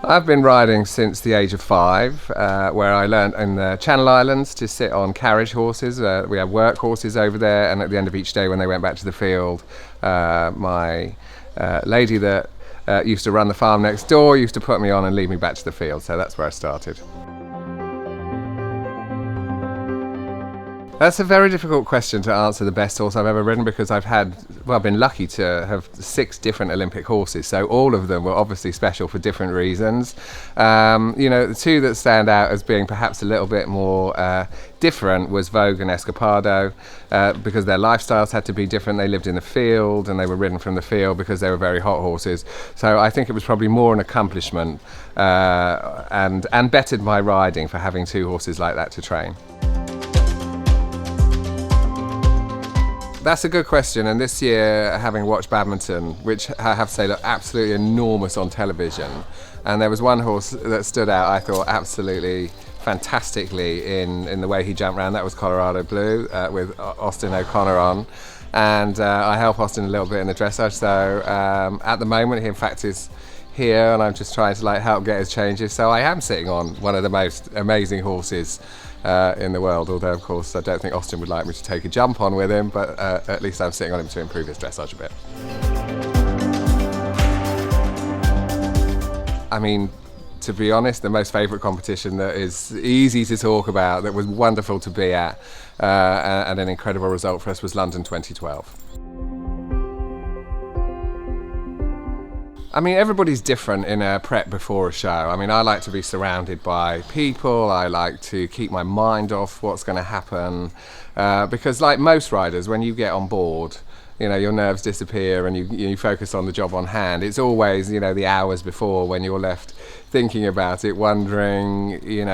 I've been riding since the age of 5, where I learnt in the Channel Islands to sit on carriage horses. We have work horses over there, and at the end of each day when they went back to the field, my lady that used to run the farm next door used to put me on and lead me back to the field, so that's where I started. That's a very difficult question to answer the best horse I've ever ridden, because I've been lucky to have 6 different Olympic horses, so all of them were obviously special for different reasons. The 2 that stand out as being perhaps a little bit more different was Vogue and Escapado, because their lifestyles had to be different. They lived in the field and they were ridden from the field because they were very hot horses. So I think it was probably more an accomplishment and bettered my riding for having 2 horses like that to train. That's a good question, and this year, having watched badminton, which I have to say looked absolutely enormous on television, and there was one horse that stood out, I thought, absolutely fantastically in the way he jumped around. That was Colorado Blue with Austin O'Connor on, and I help Austin a little bit in the dressage, so at the moment he in fact is here, and I'm just trying to help get his changes, so I am sitting on one of the most amazing horses in the world, although of course I don't think Austin would like me to take a jump on with him, but at least I'm sitting on him to improve his dressage a bit. I mean, to be honest, the most favourite competition that is easy to talk about, that was wonderful to be at, and an incredible result for us, was London 2012. I mean, everybody's different in a prep before a show. I mean, I like to be surrounded by people. I like to keep my mind off what's going to happen, because like most riders, when you get on board, your nerves disappear and you focus on the job on hand. It's always, the hours before when you're left thinking about it, wondering,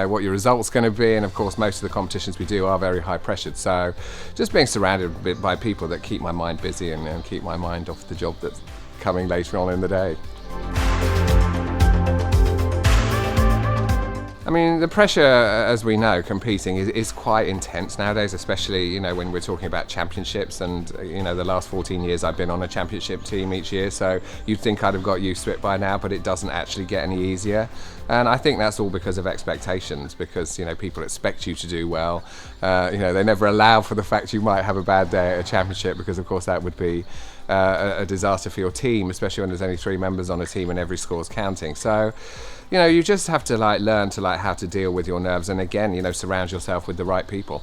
what your result's going to be. And of course, most of the competitions we do are very high pressured. So just being surrounded by people that keep my mind busy and keep my mind off the job that's coming later on in the day. I mean, the pressure, as we know, competing is quite intense nowadays, especially, when we're talking about championships, and, the last 14 years I've been on a championship team each year, so you'd think I'd have got used to it by now, but it doesn't actually get any easier. And I think that's all because of expectations, because, people expect you to do well. They never allow for the fact you might have a bad day at a championship, because of course that would be a disaster for your team, especially when there's only 3 members on a team and every score's counting. So, you just have to learn to how to deal with your nerves, and again, surround yourself with the right people.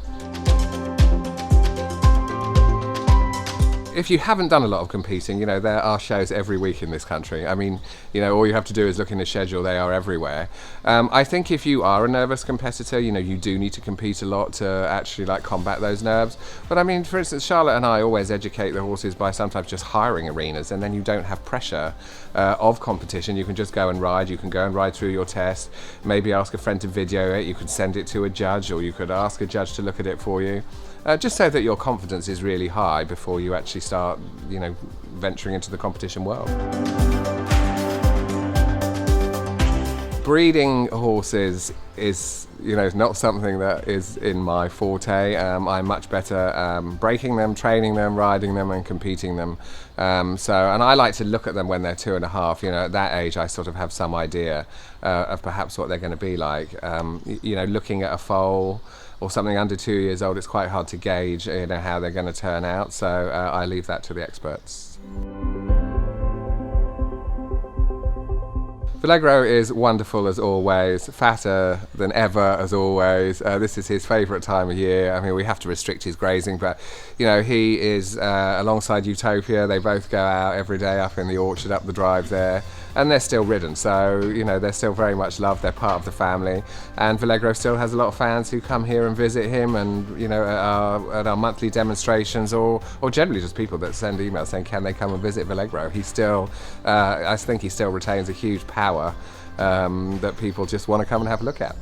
If you haven't done a lot of competing, there are shows every week in this country. I mean, all you have to do is look in the schedule, they are everywhere. I think if you are a nervous competitor, you do need to compete a lot to actually combat those nerves. But I mean, for instance, Charlotte and I always educate the horses by sometimes just hiring arenas, and then you don't have pressure of competition. You can just go and ride, you can go and ride through your test, maybe ask a friend to video it, you could send it to a judge, or you could ask a judge to look at it for you. Just so that your confidence is really high before you actually start, venturing into the competition world. Breeding horses is, not something that is in my forte. I'm much better breaking them, training them, riding them and competing them. And I like to look at them when they're 2.5. At that age I sort of have some idea of perhaps what they're going to be like. Looking at a foal or something under 2 years old, it's quite hard to gauge how they're going to turn out, so I leave that to the experts. Vallegro is wonderful as always, fatter than ever as always. This is his favourite time of year. I mean, we have to restrict his grazing, but he is alongside Utopia. They both go out every day up in the orchard, up the drive there, and they're still ridden. So they're still very much loved. They're part of the family, and Vallegro still has a lot of fans who come here and visit him, and at our monthly demonstrations, or generally just people that send emails saying, can they come and visit Vallegro? He still, I think he still retains a huge power that people just want to come and have a look at.